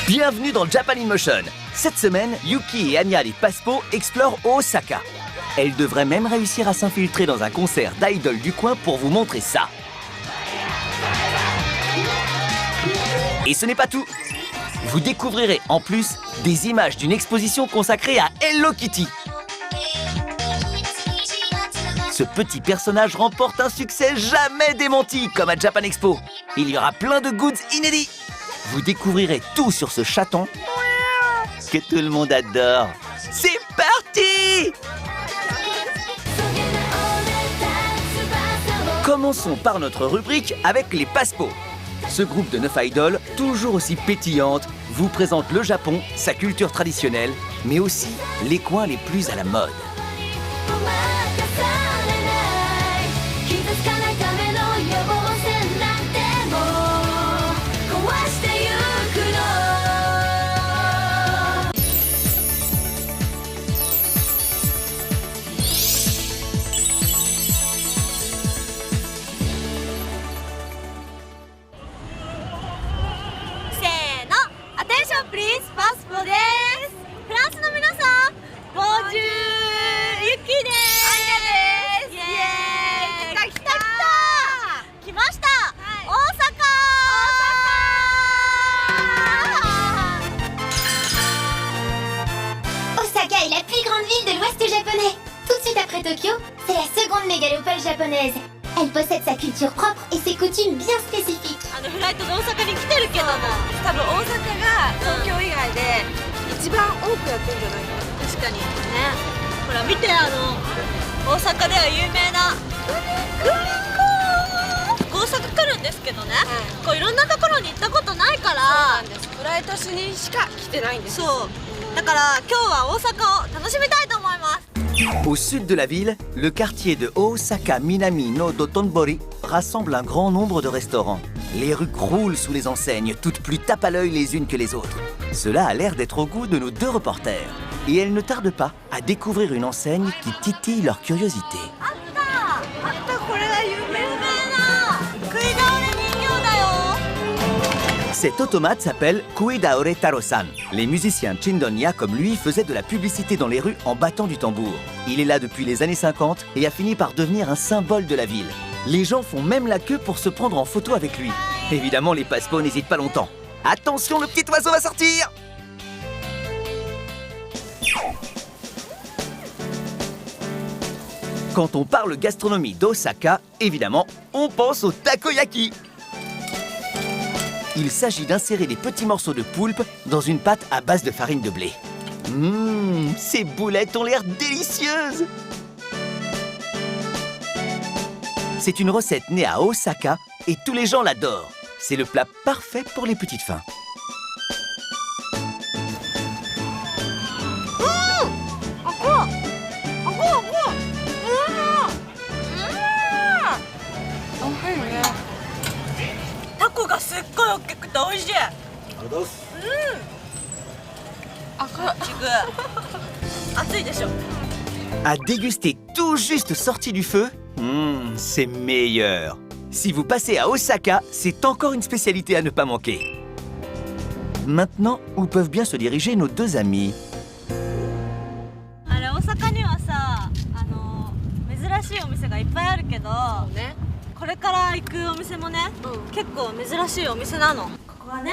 Bienvenue dans Japan in Motion. Cette semaine, Yuki et Anya les Passepo explorent Osaka. Elles devraient même réussir à s'infiltrer dans un concert d'idoles du coin pour vous montrer ça. Et ce n'est pas tout. Vous découvrirez en plus des images d'une exposition consacrée à Hello Kitty. Ce petit personnage remporte un succès jamais démenti, comme à Japan Expo. Il y aura plein de goods inédits. Vous découvrirez tout sur ce chaton que tout le monde adore. C'est parti! Commençons par notre rubrique avec les Passepo. Ce groupe de 9 idoles, toujours aussi pétillantes, vous présente le Japon, sa culture traditionnelle, mais aussi les coins les plus à la mode. Please, Passepo です。フランスの皆さん、ボンジュール、ユッキーです。アンニャです。イエーイ。来た来た。来ました。大阪。Osaka est la plus grande ville de l'Ouest japonais. Tout de suite après Tokyo, c'est la seconde mégalopole japonaise. Elle possède sa culture propre et ses coutumes bien spécifiques. フライトで大阪に来てるけども、多分大阪が東京以外で一番多くやってんじゃないかな。確かにね。ほら見て、大阪では有名なグリコ。大阪来るんですけどね、こういろんなところに行ったことないから。そうなんです。フライトしにしか来てないんです。そう。だから今日は大阪を楽しみたいと思います。 Au sud de la ville, le quartier de Osaka Minami no Dotonbori rassemble un grand nombre de restaurants. Les rues croulent sous les enseignes, toutes plus tapent à l'œil les unes que les autres. Cela a l'air d'être au goût de nos deux reporters. Et elles ne tardent pas à découvrir une enseigne qui titille leur curiosité. Cet automate s'appelle Kuidaore Taro-san. Les musiciens Chindonya comme lui faisaient de la publicité dans les rues en battant du tambour. Il est là depuis les années 50 et a fini par devenir un symbole de la ville. Les gens font même la queue pour se prendre en photo avec lui. Évidemment, les Passepo n'hésitent pas longtemps. Attention, le petit oiseau va sortir! Quand on parle gastronomie d'Osaka, évidemment, on pense au takoyaki. Il s'agit d'insérer des petits morceaux de poulpe dans une pâte à base de farine de blé. Ces boulettes ont l'air délicieuses! C'est une recette née à Osaka et tous les gens l'adorent. C'est le plat parfait pour les petites faims. À déguster tout juste sorti du feu, c'est meilleur. Si vous passez à Osaka, c'est encore une spécialité à ne pas manquer. Maintenant, où peuvent bien se diriger nos deux amis? 大阪にはさ、珍しいお店がいっぱいあるけど、これから行くお店もね、結構珍しいお店なの。ここはね、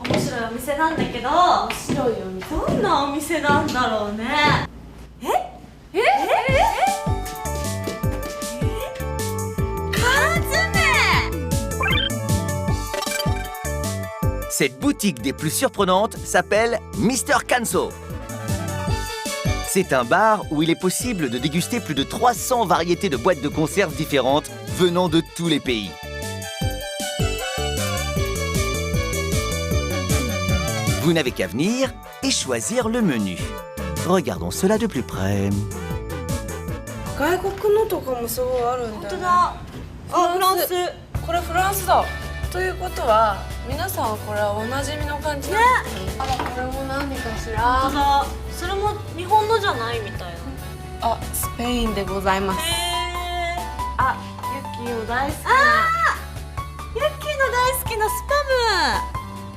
面白いお店なんだけど、面白いお店。どんなお店なんだろうね。Cette boutique des plus surprenantes s'appelle Mr. Kanso. C'est un bar où il est possible de déguster plus de 300 variétés de boîtes de conserve différentes venant de tous les pays. Vous n'avez qu'à venir et choisir le menu. Regardons cela de plus près. 外国のとかもすごいあるんだよね。本当だ。フランス。これフランスだ。ということは皆さんはこれはおなじみの感じね。あら、これも何かしら。本当だ。それも日本のじゃないみたいな。あ、スペインでございます。あ、ユッキーの大好きな。ユッキーの大好きなスパ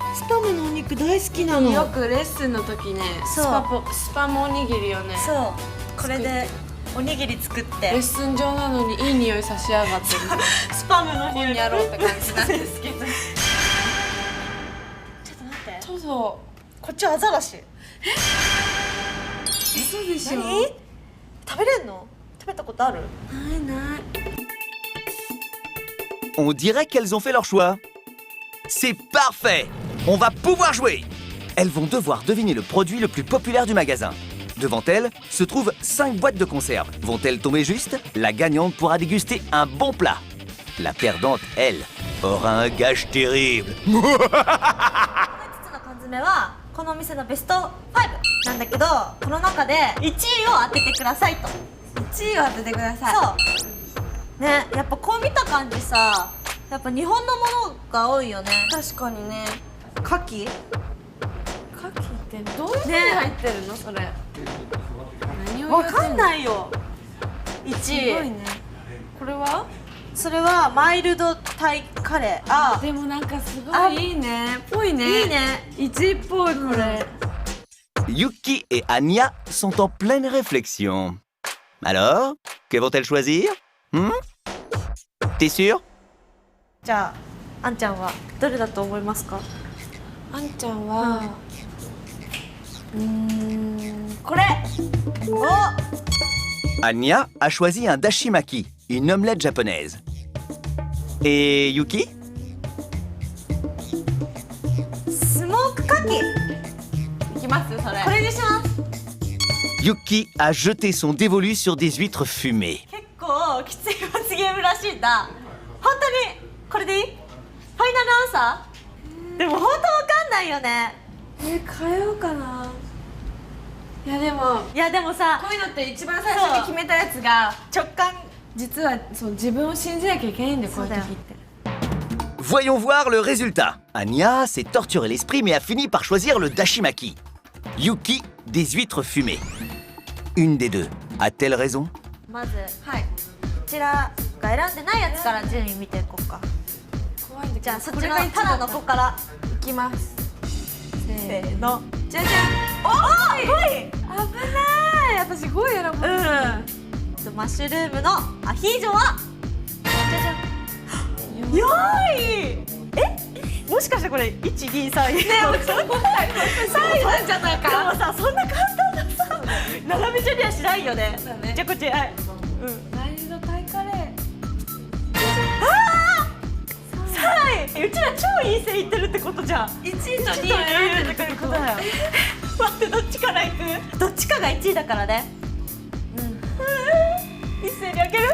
ム。スパムのお肉。ク大好きなの。よくレッスンの時ね、そうスパムおにぎりをね、そうこれでおにぎり作ってレッスン上なのにいい匂い差し上がってるスパムのここにやろうって感じなんですけどちょっと待ってそうそこっちアザラシう嘘でしょ何食べれんの？食べたことある？ないない On dirait qu'elles ont fait leur choix. C'est parfait! On va pouvoir jouer! Elles vont devoir deviner le produit le plus populaire du magasin. Devant elles se trouvent 5 boîtes de conserve. Vont-elles tomber juste? La gagnante pourra déguster un bon plat. La perdante, elle, aura un gage terrible. この5つの缶詰はこのお店のベスト5なんだけど、この中で1位を当ててくださいと。1位を当ててください。そうね、やっぱこう見た感じさ、やっぱ日本のものが多いよね。確かにね。牡蠣牡蠣ってどういうふうに入ってるのそれ。何をわかんないよ。1位すごいね。これは？それはマイルドタイカレー。でもなんかすごいいいね。ぽいね。いいね。1位っぽいこれ。Yuki et Anya sont en pleine réflexion. Alors, que vont-elles choisir? T'es sûr? じゃああんちゃんはどれだと思いますか？あんちゃんは、これ。お、 Anya a choisi un dashimaki, une omelette japonaise. Et Yuki? スモーク牡蠣。いきますそれ。これにします。 Yuki a jeté son dévolu sur des huîtres fumées. 結構きつい罰ゲームらしいんだ。本当にこれでいい？ファイナルアンサー？でも本当わかんないよね。変えようかな。いやでもさ、こういうのって一番最初に決めたやつが直感。実はそう自分を信じなきゃいけないんだよこういう時って。 Voyons voir le résultat. Anya s'est torturé l'esprit mais a fini par choisir le dashimaki. Yuki, des huîtres fumées. Une des deux. A-t-elle raison? まずこちらが選んでないやつから順位見ていこうか。怖いんだけど。じゃあそっちのただの子からいきます。せーの。じゃじゃん。おーい。危ない。私5位選ぶ。マッシュルームのアヒージョはじゃじゃん。4位。もしかしてこれ1、2、3位。ね、3位なんじゃないか。でもさ、そんな簡単なさ、並べちゃりゃしないよね。じゃあこっち、はい。マイルドタイカレー。3位。うちら超いい線いってるってことじゃん。1位と2位選んでるってことだよ。待って、どっちからいく？どっちかが1位だからね。一斉に開ける？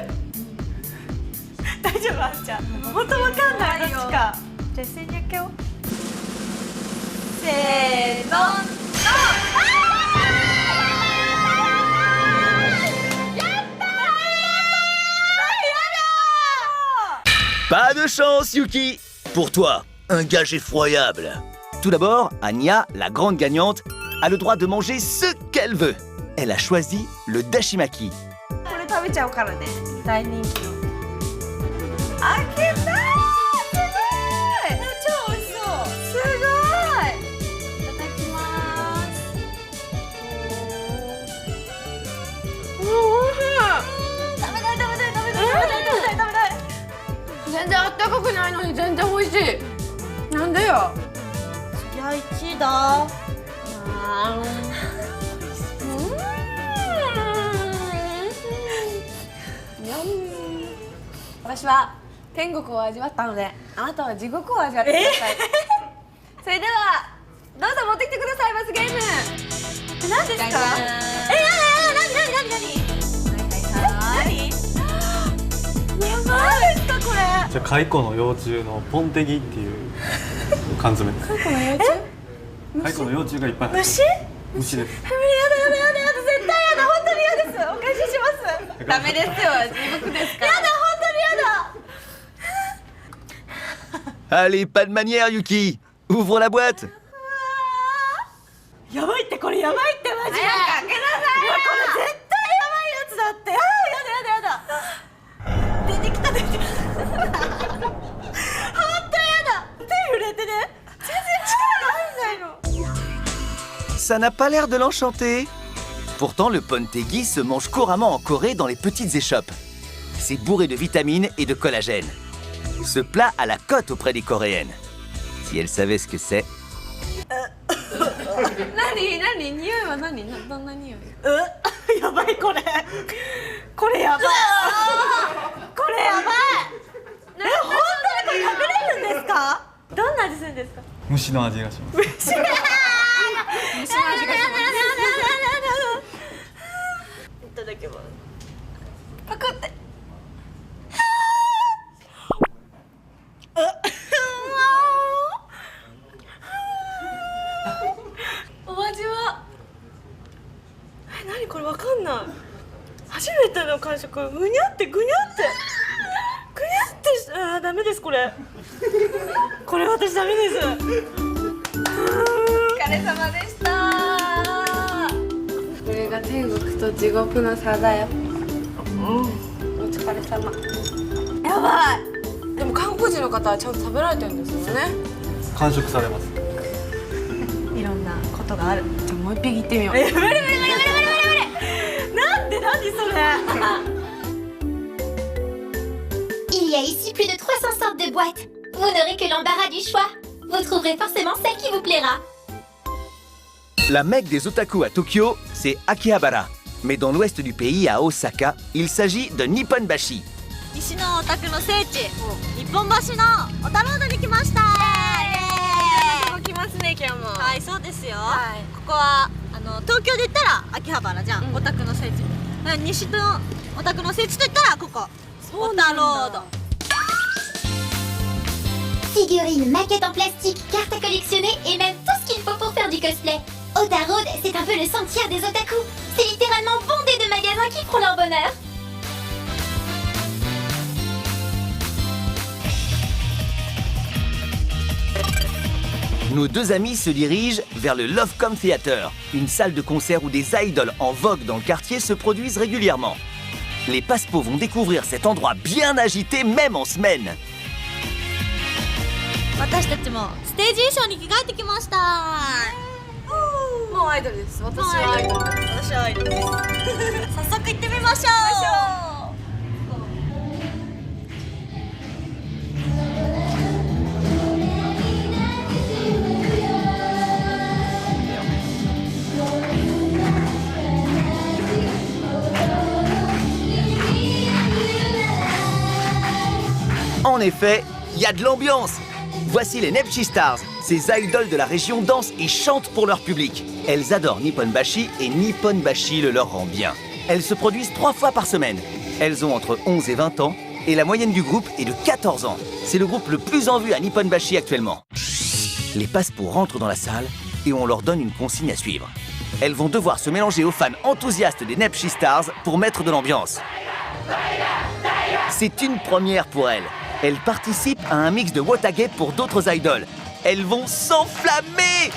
大丈夫？あんちゃん本当わかんない。どっちか。じゃあ一斉に開けよう。せーの。Pas de chance, Yuki! Pour toi, un gage effroyable. Tout d'abord, Anya, la grande gagnante, a le droit de manger ce qu'elle veut. Elle a choisi le dashimaki. これ食べちゃうからね。大人気の。開けたー。すごい。超美味しそう。すごい。いただきます。おいしい。食べたい。全然あったかくないのに全然美味しい。なんでよ。いや1位だ。私は天国を味わったので、あなたは地獄を味わってください。それではどうぞ持ってきてください。罰ゲーム。何ですか？何？やばいですかこれ？じゃあ蚕の幼虫のポンテギっていう缶詰です。蚕の幼虫？蚕の幼虫がいっぱい入って虫？る。虫です。やだ絶対やだ。本当に嫌です。お返しします。ダメですよ。地獄ですから。やだ本当にやだ。 Allez, pas de manière, Yuki! Ouvre la boîte! やばいってこれやばいってマジで。早く開けなさい。これ絶対やばいやつだって。やだ。出てきた。本当やだ。手触れてね。全然力が入んないの。Ça n'a pas l'air de l'enchanter. Pourtant, le pontegi se mange couramment en Corée dans les petites échoppes. C'est bourré de vitamines et de collagène. Ce plat a la cote auprès des Coréennes. Si elles savaient ce que c'est. 何匂いはどんな匂い？やばいこれ。これやばい。これやばい。本当にこれ食べれるんですか？どんな味するんですか？虫の味がします。虫の味がします。いただきます。パクって。お味は？何これわかんない。初めての感触。ぐにゃってぐにゃってぐにゃってし、あーダメですこれ。これ私ダメです。お疲れ様でした。これが天国と地獄の差だよ。お疲れ様。やばい。でも韓国人の方はちゃんと食べられてるんですよね。完食されます。いろんなことがある。じゃあもう一匹行ってみよう。無理無理無理無理無理無理無理。なんで何それ。Il y a ici plus de 300 sortes de boîtes. Vous n'aurez que l'embarras du choix. Vous trouverez forcément celle qui vous plaira. La mecque des otaku à Tokyo, c'est Akihabara. Mais dans l'ouest du pays, à Osaka, il s'agit de Nipponbashi. 西のオタクの聖地、日本橋のオタロードに来ました。来ますね今日も。はい、そうですよ。はいここは東京で言ったら秋葉原じゃん、オタクの聖地。西のオタクの聖地と言ったらここ、オタロード。Figurines, maquettes en plastique, cartes à collectionner et même tout ce qu'il faut pour faire du cosplay. Ota Road, c'est un peu le sanctuaire des otaku. C'est littéralement bondé de magasins qui font leur bonheur. Nos deux amis se dirigent vers le Lovecom Theater, une salle de concert où des idoles en vogue dans le quartier se produisent régulièrement. Les passe-pots vont découvrir cet endroit bien agité même en semaine. 私たちもステージ衣装に着替えてきました。もうアイドルです。私はアイドルです。私はアイドルです。早速行ってみましょう。En effet, il y a de l'ambiance. Voici les Nepchi Stars. Ces idoles de la région dansent et chantent pour leur public. Elles adorent Nipponbashi et Nipponbashi le leur rend bien. Elles se produisent 3 fois par semaine. Elles ont entre 11 et 20 ans et la moyenne du groupe est de 14 ans. C'est le groupe le plus en vue à Nipponbashi actuellement. Les passe-pots rentrent dans la salle et on leur donne une consigne à suivre. Elles vont devoir se mélanger aux fans enthousiastes des Nepchi Stars pour mettre de l'ambiance. C'est une première pour elles. Elles participent à un mix de Wotage pour d'autres idoles. Elles vont s'enflammer!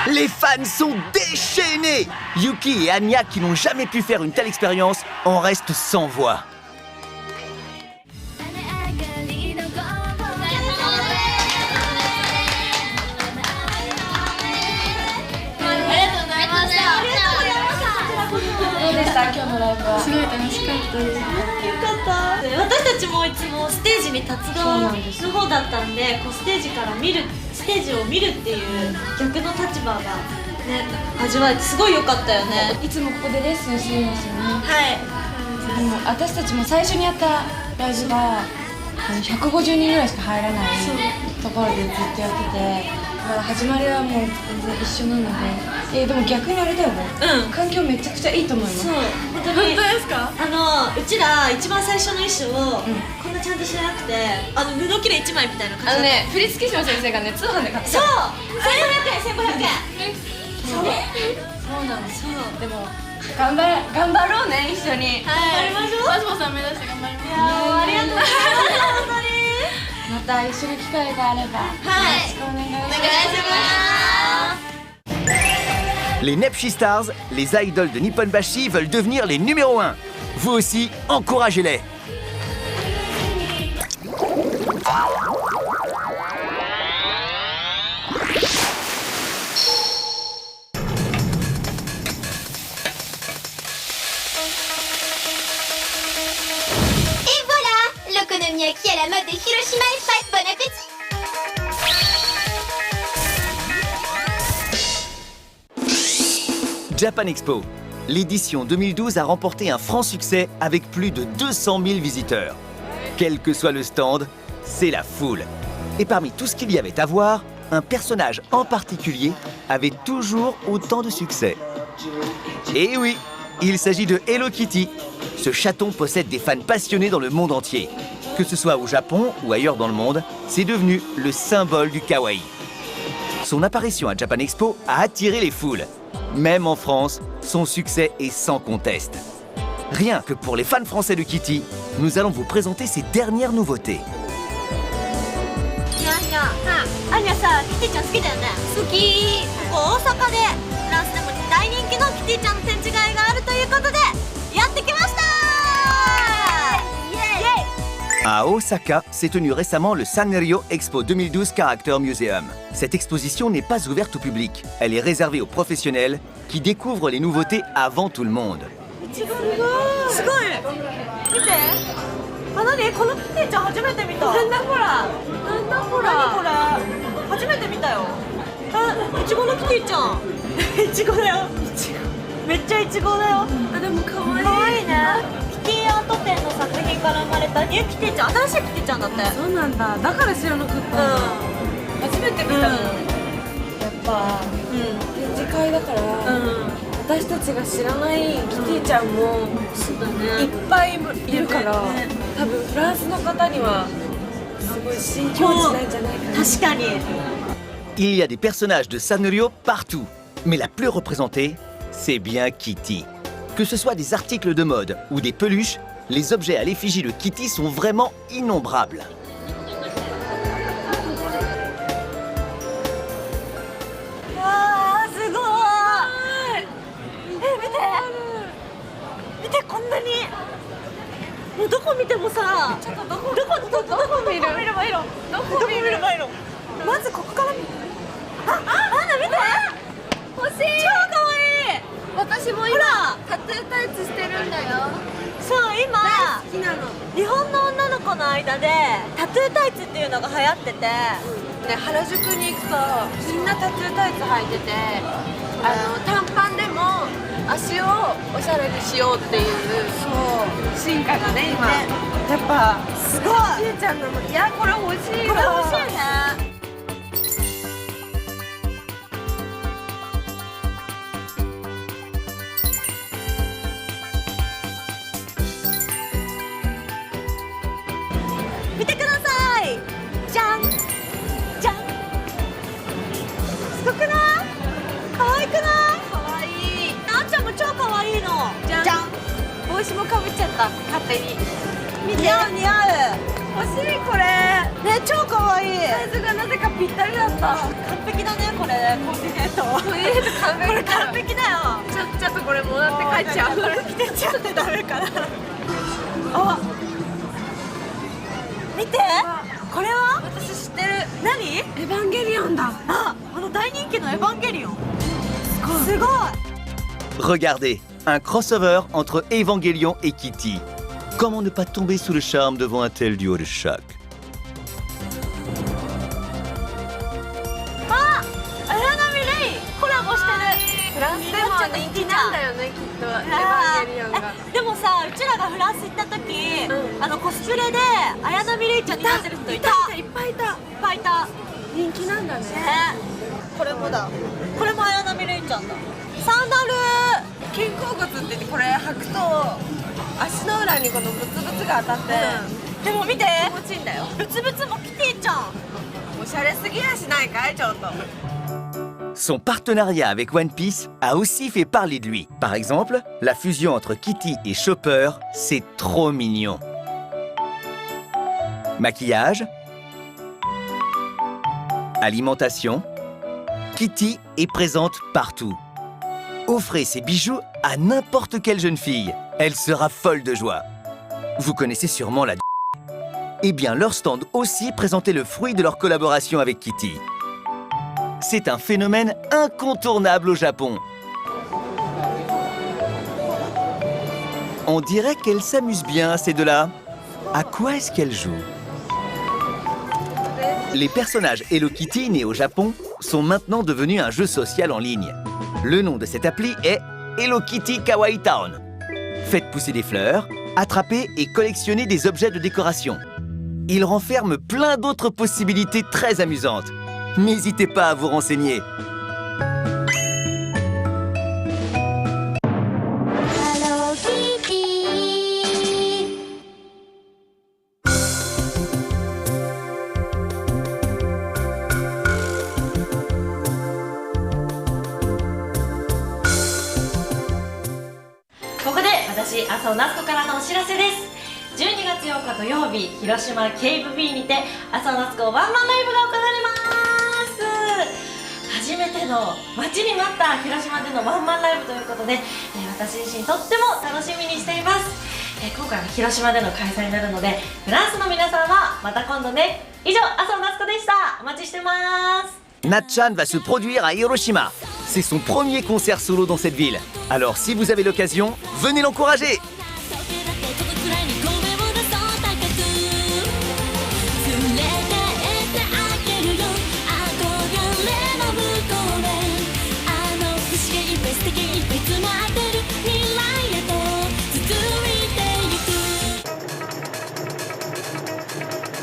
Les fans sont déchaînés! Yuki et Anya, qui n'ont jamais pu faire une telle expérience, en restent sans voix. 組立つ側の方だったんで、こうステージから見る、ステージを見るっていう逆の立場がね味わえてすごい良かったよね。いつもここでレッスンしてるんですよね。はい。でも私たちも最初にやったライブが150人ぐらいしか入らないところでずっとやってて、だから始まりはもう全然一緒なので、でも逆にあれだよね、環境めちゃくちゃいいと思います。そう、本当に。本当ですか？うちら一番最初の衣装をこんなちゃんとしてなくて、布切れ1枚みたいな感じで。振付師の先生がね、通販で買ってた。そう、1500円。そうなの。そう。でも頑張ろうね、一緒に。頑張りましょう。マスボさん目指して頑張ります。ありがとうございます。本当に。また一緒に機会があれば、よろしくお願いします。Les Nepshi Stars, les idoles de Nipponbashi, veulent devenir les numéros 1. Vous aussi, encouragez-les. Et voilà, l'okonomiyaki à la mode de Hiroshima est prête. Bon appétit! Japan Expo. L'édition 2012 a remporté un franc succès avec plus de 200 000 visiteurs. Quel que soit le stand, c'est la foule. Et parmi tout ce qu'il y avait à voir, un personnage en particulier avait toujours autant de succès. Et oui, il s'agit de Hello Kitty. Ce chaton possède des fans passionnés dans le monde entier. Que ce soit au Japon ou ailleurs dans le monde, c'est devenu le symbole du kawaii. Son apparition à Japan Expo a attiré les foules. Même en France, son succès est sans conteste. Rien que pour les fans français de Kitty, nous allons vous présenter ses dernières nouveautés. アニャさ、キティちゃん好きだよね。好き。ここ大阪でフランスでも大人気のキティちゃんの展示会があるということでやってきました。イエイ。 À Osaka, s'est tenu récemment le Sanrio Expo 2012 Character Museum. Cette exposition n'est pas ouverte au public. Elle est réservée aux professionnels qui découvrent les nouveautés avant tout le monde. すごい。見て。何このキティちゃん初めて見た。なんだこれ。何これ。初めて見たよ。いちごのキティちゃん。いちごだよ。めっちゃいちごだよ。でも可愛い。可愛いね。キティアート展の作品から生まれたニューキティちゃん、新しいキティちゃんだって。そうなんだ。だから知らなかった。初めて見たもん。やっぱ展示会だから。私たちが知らないキティちゃんもいっぱいいるから、多分フランスの方にはすごい新境地なんじゃないかな。確かに。Il y a des personnages de Sanrio partout, mais la plus représentée, c'est bien Kitty. Que ce soit des articles de mode ou des peluches, les objets à l'effigie de Kitty sont vraiment innombrables.原宿に行くとみんなタトゥータイツ履いてて、短パンでも足をおしゃれにしようっていう、そう進化がね今やっぱすごい。キティちゃんのいやこれ欲しい。これ欲しいね。見てください。じゃんじゃん。すごくない？可愛くない？可愛い。あんちゃんも超可愛いの。じゃん。帽子もかぶっちゃった勝手に。見て。似合う。欲しいこれ。ね超可愛い。サイズがなぜかぴったりだった。完璧だねこれコーディネート。コーディネート完璧。これ完璧だよ。ちょっとこれもらって帰っちゃう。これ着てっちゃってダメかな。あ。見て。これは私知ってる。何？エヴァンゲリオンだ。大人気のエヴァンゲリオン。すごい。Regardez, un crossover entre Evangelion et Kitty. Comment ne pas tomber sous le charme devant un tel duo de choc? フランスでも人気なんだよね、きっとエヴァンゲリオンが。でもさ、うちらがフランス行った時、コスプレで綾波レイちゃんになってる人いた。いっぱいいた。いっぱいいた。人気なんだね。これもだ。これも綾波レイちゃんだ。サンダル。肩甲骨って言ってこれ履くと足の裏にこのブツブツが当たって、でも見て、気持ちいいんだよ。ブツブツもキティちゃん。おしゃれすぎやしないかい、ちょっと。Son partenariat avec One Piece a aussi fait parler de lui. Par exemple, la fusion entre Kitty et Chopper, c'est trop mignon. Maquillage, alimentation, Kitty est présente partout. Offrez ces bijoux à n'importe quelle jeune fille. Elle sera folle de joie. Vous connaissez sûrement la... Eh bien, leur stand aussi présentait le fruit de leur collaboration avec Kitty. C'est un phénomène incontournable au Japon. On dirait qu'elles s'amusent bien, ces deux-là. À quoi est-ce qu'elles jouent? Les personnages Hello Kitty nés au Japon sont maintenant devenus un jeu social en ligne. Le nom de cette appli est Hello Kitty Kawaii Town. Faites pousser des fleurs, attrapez et collectionnez des objets de décoration. Il renferme plein d'autres possibilités très amusantes. N'hésitez pas à vous renseigner. Hello Kitty. ここで私、麻生夏子からのお知らせです。12月8日土曜日、広島ケイブ B にて麻生夏子ワンマンライブが行われます。初めての待ちに待った広島でのワンマンライブということで、私自身とっても楽しみにしています。今回は広島での開催になるので、フランスの皆さんはまた今度ね。以上、麻生夏子でした。お待ちしてます。Natchan va se produire à Hiroshima. C'est son premier concert solo dans cette ville. Alors si vous avez l'occasion, venez l'encourager.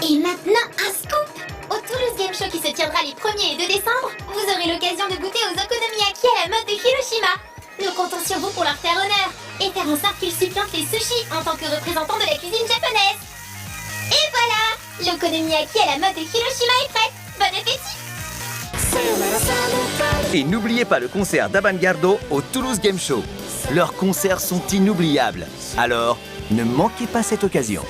Et maintenant, un scoop! Au Toulouse Game Show qui se tiendra les 1er et 2 décembre, vous aurez l'occasion de goûter aux okonomiyaki à la mode de Hiroshima. Nous comptons sur vous pour leur faire honneur et faire en sorte qu'ils supplantent les sushis en tant que représentants de la cuisine japonaise. Et voilà! L'okonomiyaki à la mode de Hiroshima est prête! Bon appétit! Et n'oubliez pas le concert d'Avangardo au Toulouse Game Show. Leurs concerts sont inoubliables. Alors, ne manquez pas cette occasion.